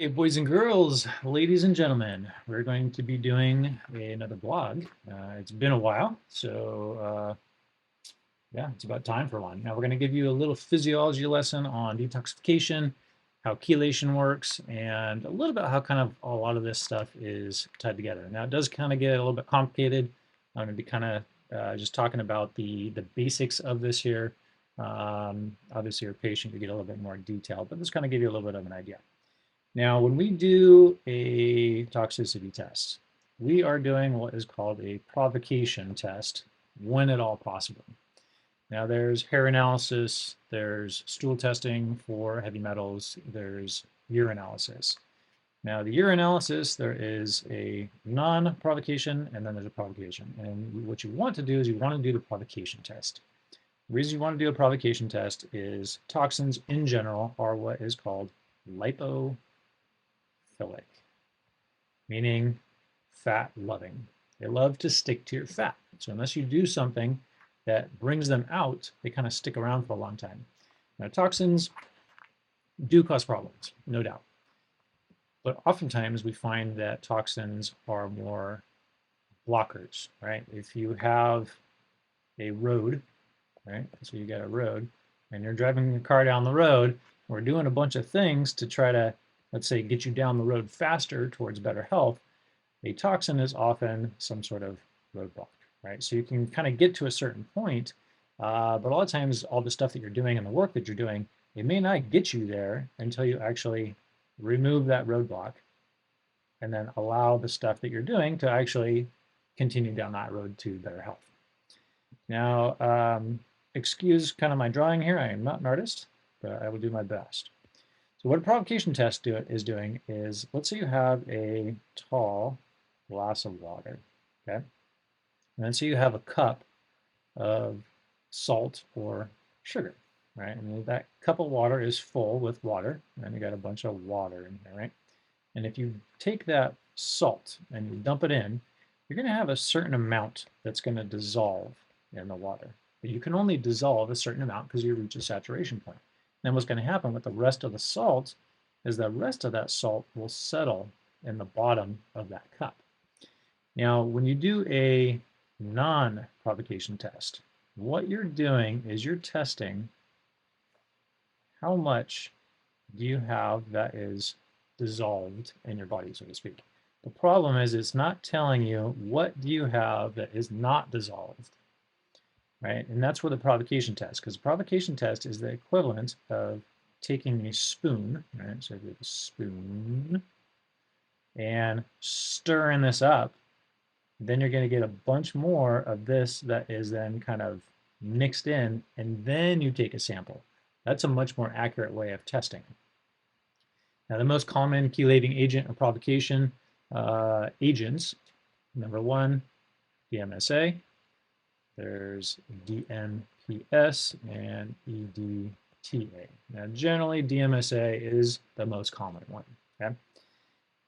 Hey, boys and girls, ladies and gentlemen, we're going to be doing another blog. It's been a while, so yeah, it's about time for one. Now, we're going to give you a little physiology lesson on detoxification, how chelation works, and a little bit how kind of a lot of this stuff is tied together. Now, it does kind of get a little bit complicated. I'm going to be kind of just talking about the basics of this here. Obviously, your patient could get a little bit more detailed, but this kind of give you a little bit of an idea. Now, when we do a toxicity test, we are doing what is called a provocation test when at all possible. Now, there's hair analysis, there's stool testing for heavy metals, there's urinalysis. Now, the urinalysis, there is a non-provocation and then there's a provocation. And what you want to do is you want to do the provocation test. The reason you want to do a provocation test is toxins in general are what is called lipophilic, meaning fat loving. They love to stick to your fat. So unless you do something that brings them out, they kind of stick around for a long time. Now, toxins do cause problems, no doubt. But oftentimes we find that toxins are more blockers, right? If you have a road, right? So you got a road and you're driving your car down the road, we're doing a bunch of things to try to, let's say, get you down the road faster towards better health. A toxin is often some sort of roadblock, right? So you can kind of get to a certain point, but a lot of times all the stuff that you're doing and the work that you're doing, it may not get you there until you actually remove that roadblock and then allow the stuff that you're doing to actually continue down that road to better health. Now, excuse kind of my drawing here. I am not an artist, but I will do my best. So what a provocation test is doing is, let's say you have a tall glass of water, okay? And then say you have a cup of salt or sugar, right? And that cup of water is full with water, and you got a bunch of water in there, right? And if you take that salt and you dump it in, you're going to have a certain amount that's going to dissolve in the water. But you can only dissolve a certain amount because you reach a saturation point. Then what's going to happen with the rest of the salt is the rest of that salt will settle in the bottom of that cup. Now, when you do a non-provocation test, what you're doing is you're testing how much do you have that is dissolved in your body, so to speak. The problem is it's not telling you what do you have that is not dissolved, right? And that's where the provocation test, because the provocation test is the equivalent of taking a spoon, right? So you have a spoon and stirring this up, then you're going to get a bunch more of this that is then kind of mixed in, and then you take a sample. That's a much more accurate way of testing. Now, the most common chelating agent or provocation agents, number one, DMSA, there's DMPS, and EDTA. Now, generally, DMSA is the most common one, okay?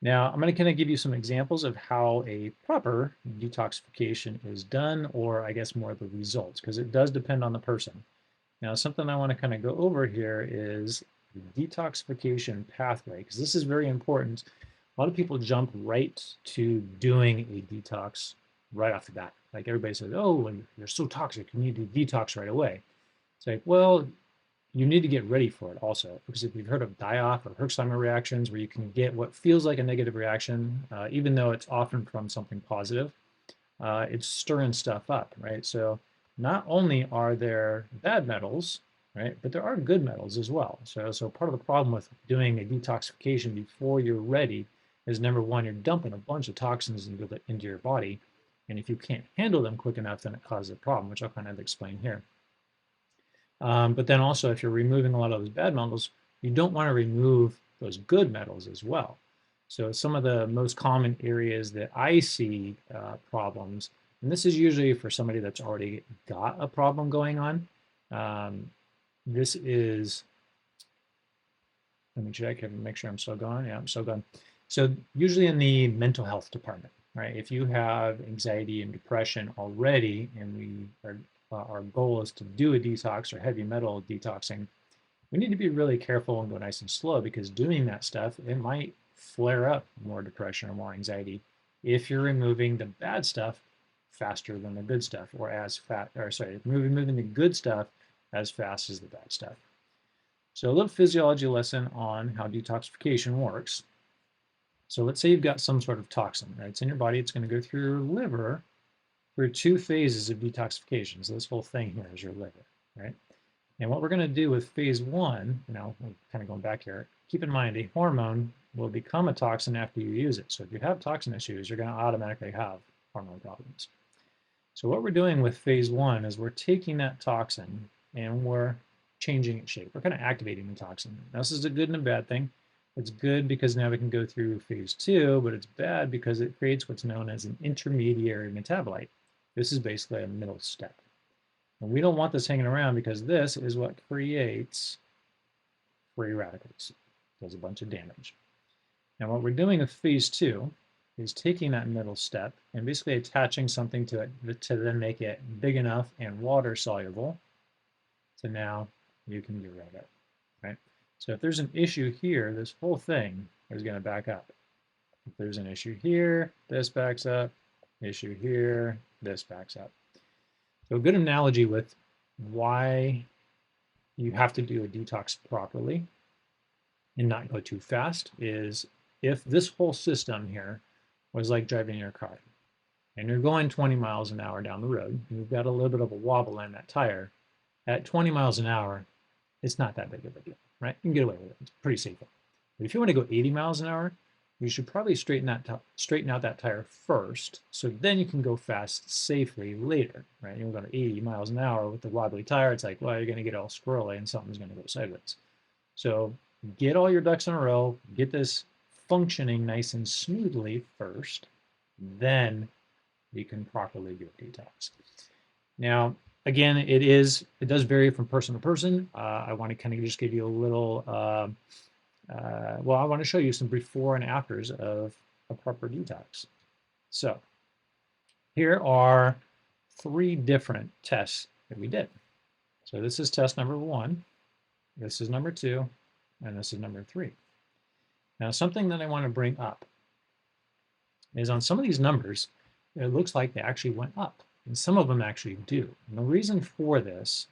Now, I'm going to kind of give you some examples of how a proper detoxification is done, or I guess more of the results, because it does depend on the person. Now, something I want to kind of go over here is the detoxification pathway, because this is very important. A lot of people jump right to doing a detox right off the bat. Like everybody says, oh, you're so toxic, you need to detox right away. It's like, well, you need to get ready for it also, because if you've heard of die-off or Herxheimer reactions, where you can get what feels like a negative reaction, even though it's often from something positive, it's stirring stuff up, right? So not only are there bad metals, right, but there are good metals as well. So part of the problem with doing a detoxification before you're ready is, number one, you're dumping a bunch of toxins into your body, and if you can't handle them quick enough, then it causes a problem, which I'll kind of explain here. But then also, if you're removing a lot of those bad metals, you don't want to remove those good metals as well. So some of the most common areas that I see problems, and this is usually for somebody that's already got a problem going on. This is, let me check and make sure I'm still going. Yeah, I'm still going. So usually in the mental health department, right? If you have anxiety and depression already, and our goal is to do a detox or heavy metal detoxing, We need to be really careful and go nice and slow because doing that stuff, it might flare up more depression or more anxiety if you're removing the bad stuff faster than the good stuff, or as fast, or sorry, moving the good stuff as fast as the bad stuff. So a little physiology lesson on how detoxification works. So let's say you've got some sort of toxin, right? It's in your body. It's going to go through your liver through two phases of detoxification. So this whole thing here is your liver, right? And what we're going to do with phase one, now I'm kind of going back here, keep in mind a hormone will become a toxin after you use it. So if you have toxin issues, you're going to automatically have hormone problems. So what we're doing with phase one is we're taking that toxin and we're changing its shape. We're kind of activating the toxin. Now, this is a good and a bad thing. It's good because now we can go through phase two, but it's bad because it creates what's known as an intermediary metabolite. This is basically a middle step. And we don't want this hanging around because this is what creates free radicals. It does a bunch of damage. Now what we're doing with phase two is taking that middle step and basically attaching something to it to then make it big enough and water soluble so now you can get rid of it, right? So if there's an issue here, this whole thing is going to back up. If there's an issue here, this backs up. Issue here, this backs up. So a good analogy with why you have to do a detox properly and not go too fast is if this whole system here was like driving your car and you're going 20 miles an hour down the road and you've got a little bit of a wobble in that tire, at 20 miles an hour, it's not that big of a deal, right? You can get away with it. It's pretty safe. But if you want to go 80 miles an hour, you should probably straighten out that tire first, so then you can go fast safely later, right? You're going to 80 miles an hour with the wobbly tire. It's like, well, you're going to get all squirrely and something's going to go sideways. So get all your ducks in a row, get this functioning nice and smoothly first, then you can properly do a detox. Now, again, it does vary from person to person. I want to kind of just give you a little, well, I want to show you some before and afters of a proper detox. So here are 3 different tests that we did. So this is test number 1, this is number 2, and this is number 3. Now, something that I want to bring up is on some of these numbers, it looks like they actually went up, and some of them actually do. And the reason for this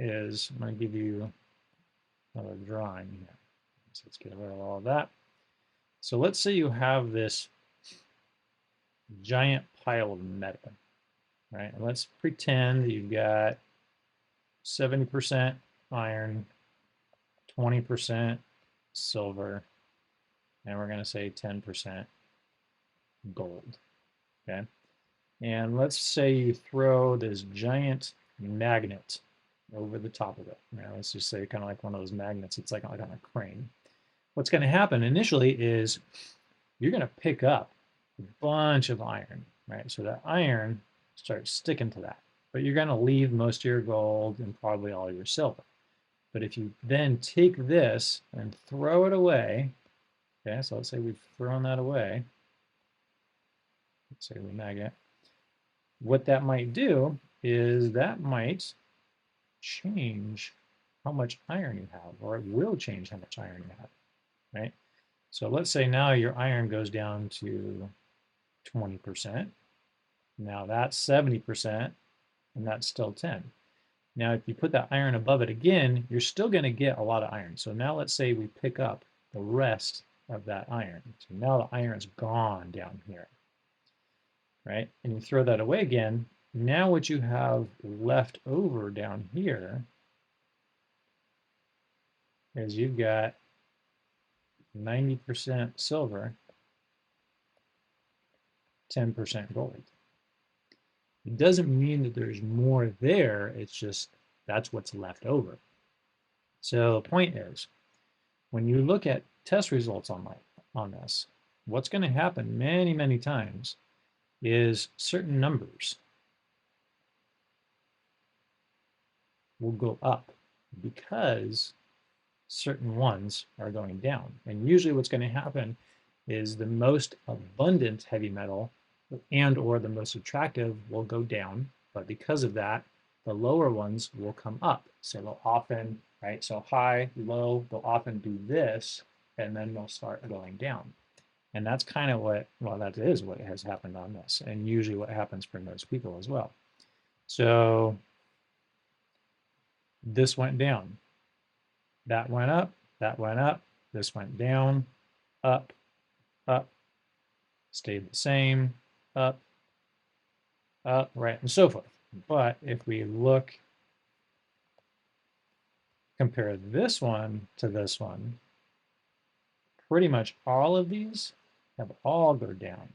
is, I'm going to give you another drawing here. So let's get rid of all of that. So let's say you have this giant pile of metal, right? And let's pretend that you've got 70% iron, 20% silver, and we're going to say 10% gold, okay? And let's say you throw this giant magnet over the top of it. Now, let's just say kind of like one of those magnets. It's like on a crane. What's going to happen initially is you're going to pick up a bunch of iron, right? So that iron starts sticking to that. But you're going to leave most of your gold and probably all your silver. But if you then take this and throw it away, okay, so let's say we've thrown that away. Let's say the magnet. What that might do is that might change how much iron you have, or it will change how much iron you have, right? So let's say now your iron goes down to 20%. Now that's 70%, and that's still 10. Now, if you put that iron above it again, you're still going to get a lot of iron. So now let's say we pick up the rest of that iron. So now the iron's gone down here, right? And you throw that away again. Now what you have left over down here is you've got 90% silver, 10% gold. It doesn't mean that there's more there, it's just that's what's left over. So the point is, when you look at test results on this, what's going to happen many, many times is certain numbers will go up because certain ones are going down. And usually what's going to happen is the most abundant heavy metal and or the most attractive will go down, but because of that, the lower ones will come up. So they'll often, right? So high, low, they'll often do this, and then they'll start going down. And that's kind of what, well, that is what has happened on this, and usually what happens for most people as well. So this went down, that went up, that went up, this went down, up, up, stayed the same, up, up, right, and so forth. But if we look, compare this one to this one, pretty much all of these have all go down,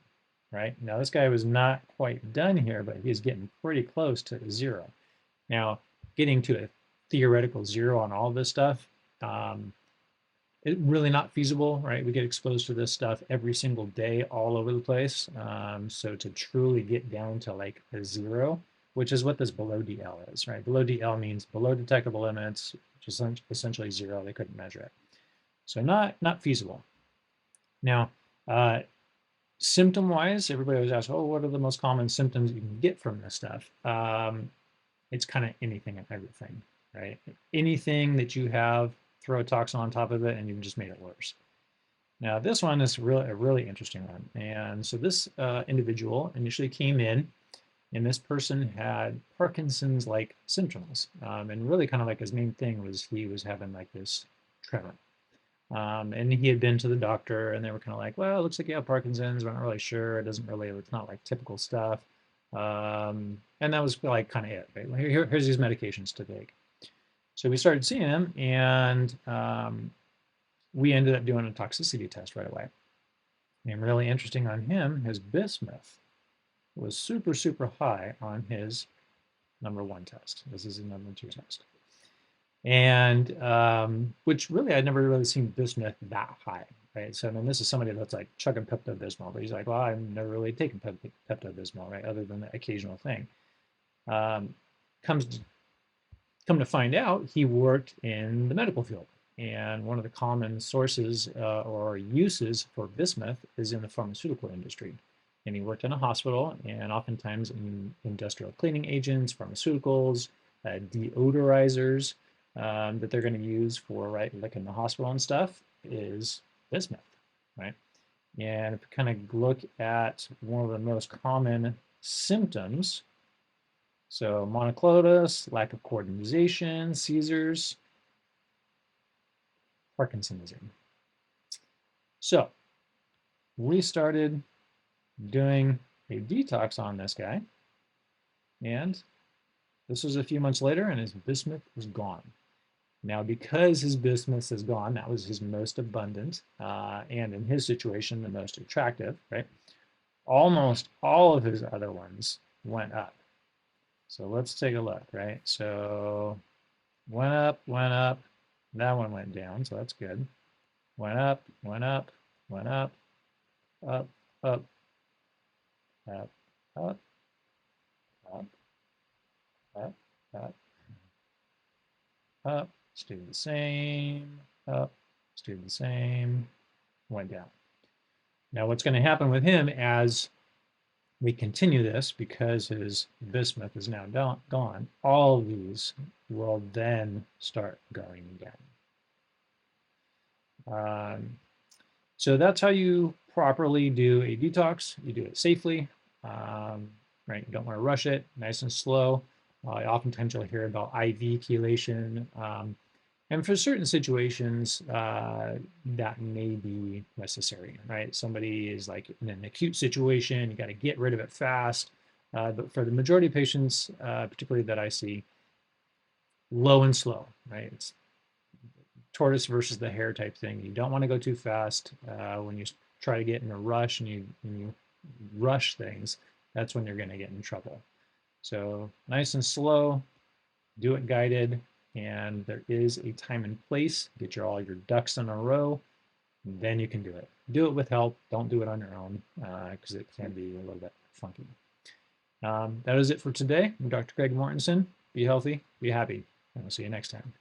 right? Now this guy was not quite done here, but he's getting pretty close to 0. Now, getting to a theoretical 0 on all this stuff, it's really not feasible, right? We get exposed to this stuff every single day all over the place. So to truly get down to like a 0, which is what this below DL is, right? Below DL means below detectable limits, which is essentially 0. They couldn't measure it. So not feasible. Now, symptom-wise, everybody always asks, oh, what are the most common symptoms you can get from this stuff? It's kind of anything and everything, right? Anything that you have, throw a toxin on top of it, and you've just made it worse. Now, this one is really a really interesting one. And so this individual initially came in, and this person had Parkinson's-like symptoms. And really kind of like his main thing was he was having like this tremor. And he had been to the doctor, and they were kind of like, well, it looks like you have Parkinson's. We're not really sure. It doesn't really, it's not like typical stuff. And that was like kind of it, right? Here's these medications to take. So we started seeing him, and we ended up doing a toxicity test right away. And really interesting on him, his bismuth was super, super high on his number 1 test. This is a number 2 test. And which really I'd never really seen bismuth that high, right? So I mean, this is somebody that's like chugging Pepto-Bismol, but he's like, well, I've never really taken Pepto-Bismol, right? Other than the occasional thing. Come to find out, he worked in the medical field, and one of the common sources or uses for bismuth is in the pharmaceutical industry. And he worked in a hospital, and oftentimes in industrial cleaning agents, pharmaceuticals, deodorizers. That they're going to use for, right, like in the hospital and stuff, is bismuth, right? And if we kind of look at one of the most common symptoms, so monoclonus, lack of coordination, seizures, Parkinsonism. So we started doing a detox on this guy, and this was a few months later, and his bismuth was gone. Now, because his bismuth is gone, that was his most abundant, and in his situation, the most attractive, right? Almost all of his other ones went up. So let's take a look, right? So went up, that one went down, so that's good. Went up, went up, went up, up, up, up, up, up, up, up, up, stayed the same, up, stayed the same, went down. Now what's going to happen with him as we continue this, because his bismuth is now gone, all of these will then start going again. So that's how you properly do a detox. You do it safely, right? You don't want to rush it, nice and slow. Oftentimes you'll hear about IV chelation. And for certain situations, that may be necessary, right? Somebody is like in an acute situation, you got to get rid of it fast. But for the majority of patients, particularly that I see, low and slow, right? It's tortoise versus the hare type thing. You don't want to go too fast. When you try to get in a rush and you rush things, that's when you're going to get in trouble. So nice and slow, do it guided, and there is a time and place. Get all your ducks in a row, then you can do it. Do it with help. Don't do it on your own, because it can be a little bit funky. That is it for today. I'm Dr. Craig Mortensen. Be healthy, be happy, and we'll see you next time.